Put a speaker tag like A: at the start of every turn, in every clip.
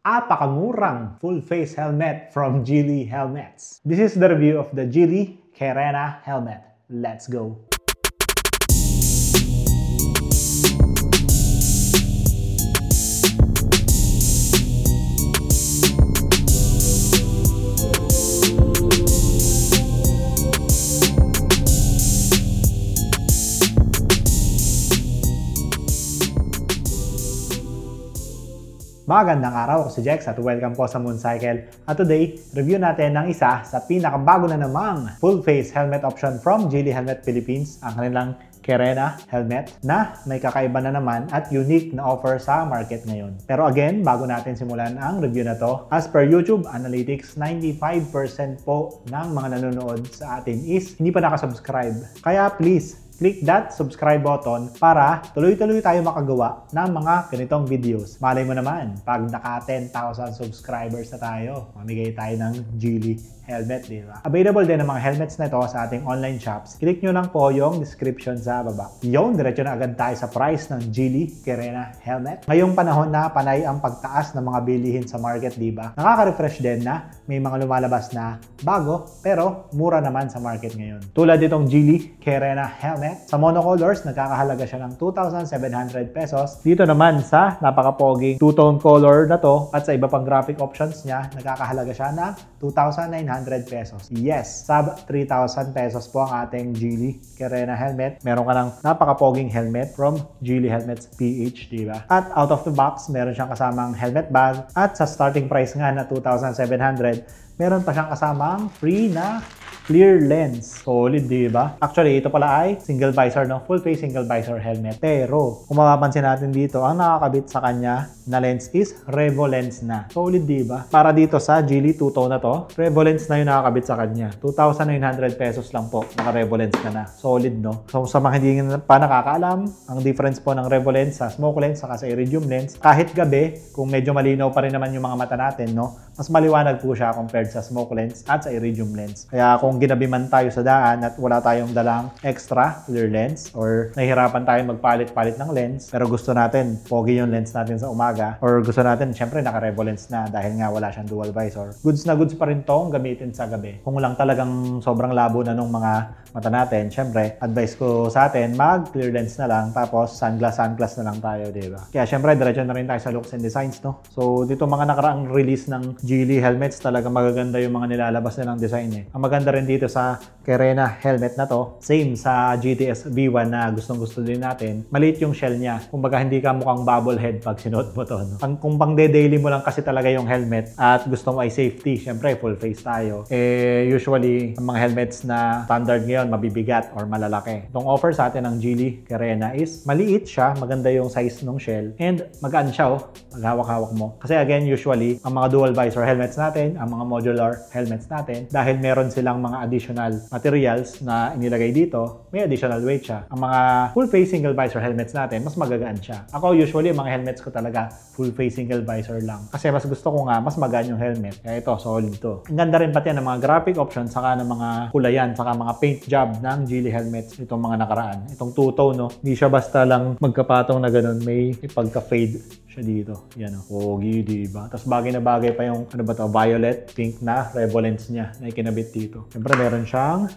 A: Apakamurang full-face helmet from Geely Helmets. This is the review of the Geely Carena helmet. Let's go! Magandang araw, ako si Jex at welcome po sa Mooncycle. At today, review natin ng isa sa pinakabago na namang full-face helmet option from Geely Helmet Philippines, ang kanilang Carena helmet na may kakaiba na naman at unique na offer sa market ngayon. Pero again, bago natin simulan ang review na to, as per YouTube Analytics, 95% po ng mga nanonood sa atin is hindi pa nakasubscribe. Kaya please, click that subscribe button para tuloy-tuloy tayo makagawa ng mga ganitong videos. Malay mo naman, pag naka 10,000 subscribers na tayo, mamigay tayo ng Geely helmet, di ba? Available din ang mga helmets na ito sa ating online shops. Click nyo lang po yung description sa baba. Yung diretso na agad tayo sa price ng Geely Carena helmet. Ngayong panahon na panay ang pagtaas ng mga bilihin sa market, di ba? Nakaka-refresh din na may mga lumalabas na bago pero mura naman sa market ngayon. Tulad itong Geely Carena helmet. Sa monocolors, nagkakahalaga siya ng 2,700 pesos. Dito naman sa napaka-poging two-tone color na to at sa iba pang graphic options niya, nagkakahalaga siya ng 2,900 pesos. Yes, sub 3,000 pesos po ang ating Geely Carena helmet. Meron ka ng napaka-poging helmet from Geely Helmets PH, di ba? At out of the box, meron siyang kasamang helmet bag at sa starting price nga na 2,700, meron pa siyang kasamang free na clear lens. Solid, di ba? Actually, ito pala ay single visor, no? Full face single visor helmet. Pero, kung mapapansin natin dito, ang nakakabit sa kanya na lens is Revo lens na. Solid, di ba? Para dito sa Geely two-tone na to, Revo lens na yung nakakabit sa kanya. 2,900 pesos lang po. Naka-Revo lens na. Solid, no? So, sa mga hindi pa nakakaalam, ang difference po ng Revo lens sa smoke lens saka sa iridium lens, kahit gabi, kung medyo malinaw pa rin naman yung mga mata natin, no? Mas maliwanag po siya compared sa smoke lens at sa iridium lens. Kaya kung ginabi man tayo sa daan at wala tayong dalang extra clear lens or nahihirapan tayo magpalit-palit ng lens pero gusto natin pogi yung lens natin sa umaga or gusto natin syempre naka-Revo lens na dahil nga wala siyang dual visor, goods na goods pa rin tong gamitin sa gabi. Kung lang talagang sobrang labo na nung mga mata natin, syempre advice ko sa atin mag clear lens na lang tapos sunglass na lang tayo, diba? Kaya syempre diretso na rin tayo sa looks and designs, no? So dito mga nakaraang release ng Geely helmets, talaga magaganda yung mga nilalabas nilang design eh. Ang maganda rin dito sa Carena helmet na to, same sa GTS V1 na gustong-gusto din natin, maliit yung shell niya. Kumbaga hindi ka mukhang bobblehead pag sinuot mo to, no? Kung pang daily mo lang kasi talaga yung helmet at gusto mo ay safety, syempre full face tayo. Usually, ang mga helmets na standard ngayon, mabibigat or malalaki. Itong offer sa atin ng Geely Carena is maliit siya, maganda yung size ng shell, and magaan siya, oh, maghawak-hawak mo. Kasi again, usually, ang mga dual visor helmets natin, ang mga modular helmets natin, dahil meron silang mga additional materials na inilagay dito, may additional weight siya. Ang mga full face single visor helmets natin, mas magagaan siya. Ako usually, mga helmets ko talaga full face single visor lang. Kasi mas gusto ko nga, mas magaan yung helmet. Kaya ito, solid to. Ang ganda rin pati ng mga graphic options, saka ng mga kulayan, saka mga paint job ng Geely helmets, itong mga nakaraan. Itong two-tone, no? Hindi siya basta lang magkapatong na ganun, may pagka-fade siya dito. Yan, oh. Pogi, diba? Tapos bagay na bagay pa yung, ano ba to, violet, pink na Revo lens niya na ikinabit dito. Siyempre, meron siyang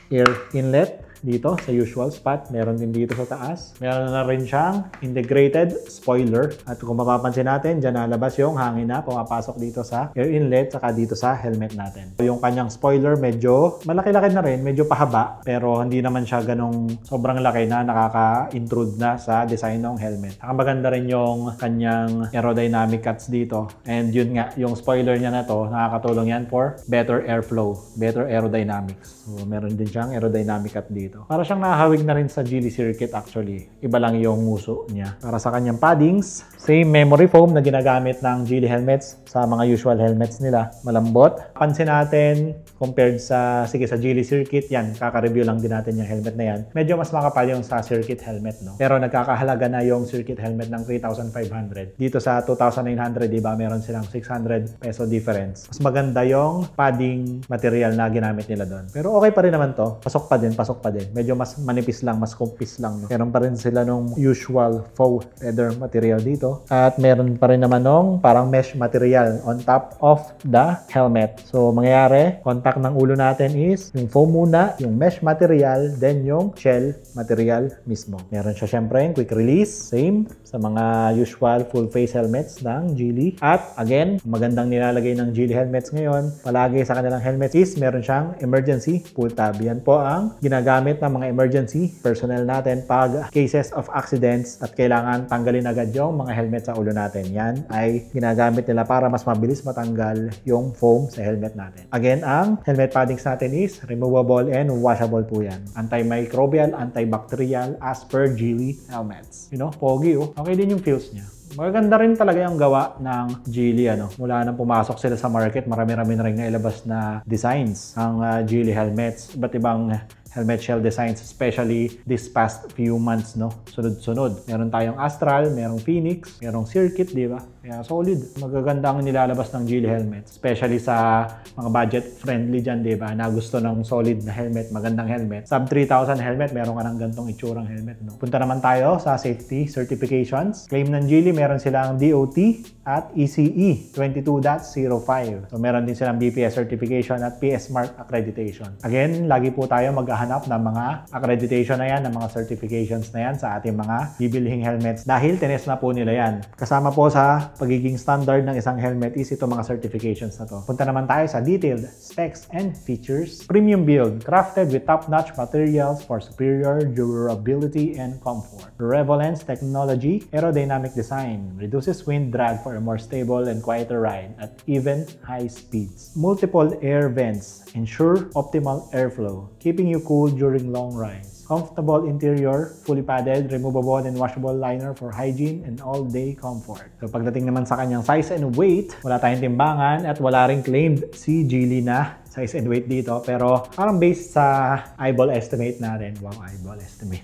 A: air inlet dito sa usual spot. Meron din dito sa taas. Meron na rin siyang integrated spoiler. At kung mapapansin natin, dyan nalabas yung hangin na pumapasok dito sa air inlet saka dito sa helmet natin. Yung kanyang spoiler medyo malaki-laki na rin, medyo pahaba, pero hindi naman siya ganong sobrang laki na nakaka-intrude na sa design ng helmet. Saka maganda rin yung kanyang aerodynamic cuts dito. And yun nga, yung spoiler niya na to, nakakatulong yan for better airflow, better aerodynamics. So meron din siyang aerodynamic cut dito. Para siyang nakahawig na rin sa Geely Circuit actually. Iba lang yung nguso niya. Para sa kanyang paddings, same memory foam na ginagamit ng Geely helmets sa mga usual helmets nila. Malambot. Pansin natin, compared sa, sige, sa Geely Circuit, yan, kaka-review lang din natin yung helmet na yan. Medyo mas makapal yung sa Circuit helmet, no? Pero nagkakahalaga na yung Circuit helmet ng 3,500. Dito sa 2,900, diba, meron silang 600 peso difference. Mas maganda yung padding material na ginamit nila doon. Pero okay pa rin naman to. Pasok pa din din. Medyo mas manipis lang, mas kumpis lang. No? Meron pa rin sila nung usual faux leather material dito. At meron pa rin naman nung parang mesh material on top of the helmet. So, mangyayari, contact ng ulo natin is yung foam muna, yung mesh material, then yung shell material mismo. Meron siya syempre yung quick release, same sa mga usual full face helmets ng Geely. At again, magandang nilalagay ng Geely helmets ngayon, palagi sa kanilang helmets is meron siyang emergency pull tab. Yan po ang ginagamit ng mga emergency personnel natin pag cases of accidents at kailangan tanggalin agad yung mga helmet sa ulo natin. Yan ay ginagamit nila para mas mabilis matanggal yung foam sa helmet natin. Again, ang helmet paddings natin is removable and washable po yan. Antimicrobial, antibacterial as per Geely helmets. You know, pogi oh. Okay din yung feels niya. Maganda rin talaga yung gawa ng Geely. Mula nang pumasok sila sa market, marami-rami na rin nailabas na designs ang Geely helmets. Iba't ibang helmet shell designs, especially this past few months, no? Sunod-sunod. Meron tayong Astral, merong Phoenix, merong Circuit, di ba? Kaya solid. Magaganda ang nilalabas ng Geely helmet. Especially sa mga budget-friendly dyan, di ba? Na gusto ng solid na helmet, magandang helmet. Sub 3,000 helmet, meron ka ng gantong itsurang helmet, no? Punta naman tayo sa safety certifications. Claim ng Geely, meron silang DOT at ECE 22.05. So, meron din silang BPS certification at PS Mark accreditation. Again, lagi po tayo maghahanap ng mga accreditation na yan, ng mga certifications na yan sa ating mga bibilhing helmets dahil tinest na po nila yan. Kasama po sa pagiging standard ng isang helmet is itong mga certifications na to. Punta naman tayo sa detailed specs and features. Premium build, crafted with top-notch materials for superior durability and comfort. Revolence technology, aerodynamic design, reduces wind drag for a more stable and quieter ride at even high speeds. Multiple air vents ensure optimal airflow, keeping you cool during long rides. Comfortable interior, fully padded, removable and washable liner for hygiene and all-day comfort. So pagdating naman sa kanyang size and weight, wala tayong timbangan at wala ring claimed si Geely na size and weight dito. Pero parang based sa eyeball estimate natin. Wow, eyeball estimate.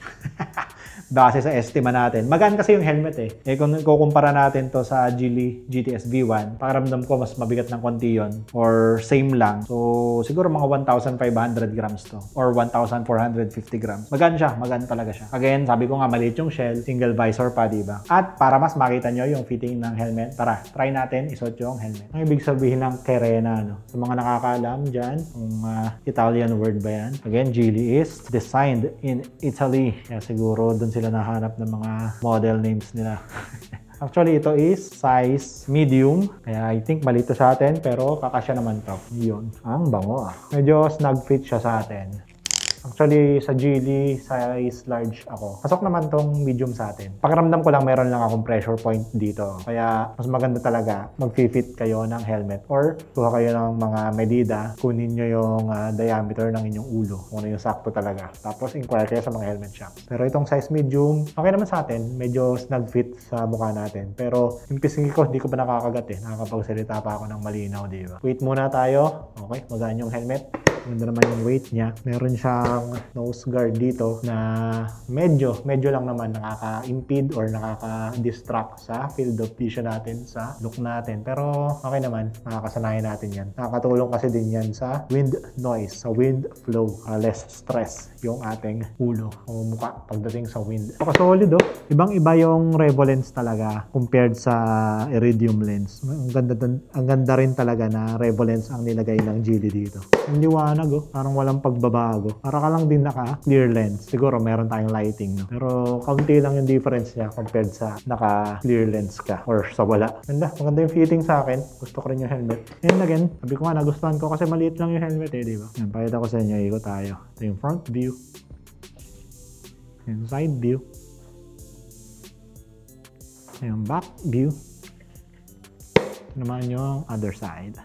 A: Base sa estima natin. Magaan kasi yung helmet eh. Kung kukumpara natin to sa Geely GTS V1, pakiramdam ko mas mabigat ng konti yun. Or same lang. So siguro mga 1,500 grams to. Or 1,450 grams. Magaan siya. Magaan talaga siya. Again, sabi ko nga maliit yung shell. Single visor pa, diba? At para mas makita nyo yung fitting ng helmet, tara, try natin isuot yung helmet. Ang ibig sabihin ng Carena, no? Sa mga nakakaalam dyan, kung Italian word ba yan? Again, Geely is designed in Italy. Kaya siguro dun sila nahanap ng mga model names nila. Actually, ito is size medium. Kaya I think mali ito sa atin, pero kakasya naman to. Yun. Ang bango ah. Medyo snug fit siya sa atin. Actually, sa Geely, size large ako. Pasok naman tong medium sa atin. Pakiramdam ko lang meron lang akong pressure point dito. Kaya mas maganda talaga mag-fit kayo ng helmet or kuha kayo ng mga medida. Kunin nyo yung diameter ng inyong ulo. Kung ano yung sakto talaga. Tapos inquire kayo sa mga helmet shop. Pero itong size medium, okay naman sa atin. Medyo snug fit sa mukha natin. Pero yung pisngi ko, hindi ko pa nakakagat eh. Nakakapagsalita pa ako ng malinaw, di ba? Wait muna tayo. Okay, magaan yung helmet. Ganda naman yung weight niya. Meron siyang nose guard dito na medyo lang naman nakaka-impede or nakaka-distract sa field of vision natin sa look natin. Pero okay naman, nakakasanayan natin yan. Nakakatulong kasi din yan sa wind noise, sa wind flow. Less stress yung ating ulo o mukha pagdating sa wind. Solid oh. Ibang-iba yung Revolence talaga compared sa Iridium lens. Ang ganda rin talaga na Revolence ang nilagay ng Geely dito. Ang liwanag oh. Parang walang pagbabago. Para ka lang din naka-clear lens. Siguro meron tayong lighting, no? Pero kaunti lang yung difference niya compared sa naka-clear lens ka or sa wala. Maganda yung fitting sa akin. Gusto ko rin yung helmet. And again, sabi ko nga nagustuhan ko kasi maliit lang yung helmet eh, di ba? Yan, pakita ko sa inyo. Ikot tayo. Ito yung front view. Yung side view. Yung back view. Ito naman yung other side.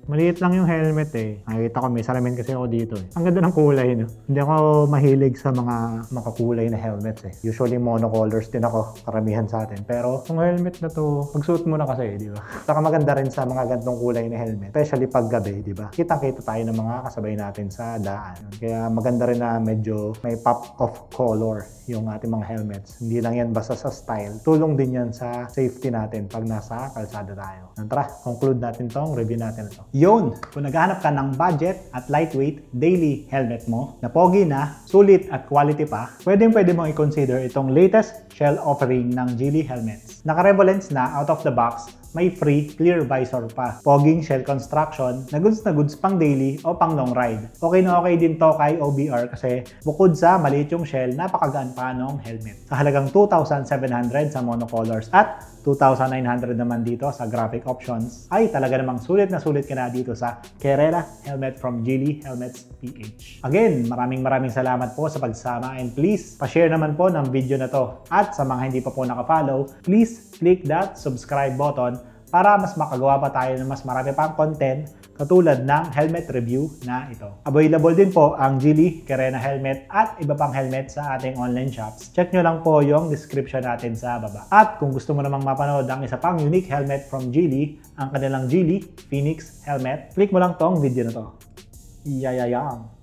A: Maliit lang yung helmet eh. Nakikita ko may salamin kasi ako dito eh. Ang ganda ng kulay, no? Hindi ako mahilig sa mga makakulay na helmets eh. Usually monocolors din ako, karamihan sa atin. Pero yung helmet na to, pagsuot mo na kasi, di ba? Saka maganda rin sa mga gantong kulay na helmet. Especially pag gabi, di ba? Kitang-kita tayo ng mga kasabay natin sa daan. Kaya maganda rin na medyo may pop of color yung ating mga helmets. Hindi lang yan basta sa style. Tulong din yan sa safety natin pag nasa kalsada tayo. Tara, conclude natin tong review natin ito. Yun, kung naghahanap ka ng budget at lightweight daily helmet mo na pogi na, sulit at quality pa, pwede mong i-consider itong latest shell offering ng Geely helmets. Naka-Revo lens na out of the box, may free clear visor pa. Poging shell construction na goods pang daily o pang long ride. Okay na okay din to kay OBR kasi bukod sa maliit yung shell, napakagaan pa ng helmet. Sa halagang 2,700 sa monocolors at 2,900 naman dito sa graphic options, ay talaga namang sulit na sulit ka na dito sa Carrera Helmet from Geely Helmets PH. Again, maraming salamat po sa pagsama and please, pa-share naman po ng video na to. At sa mga hindi pa po naka-follow, please click that subscribe button para mas makagawa pa tayo ng mas marami pang content katulad ng helmet review na ito. Available din po ang Geely Carrera helmet at iba pang helmet sa ating online shops. Check nyo lang po yung description natin sa baba. At kung gusto mo namang mapanood ang isa pang unique helmet from Geely, ang kanilang Geely Phoenix helmet, click mo lang tong video na to. Yayayang!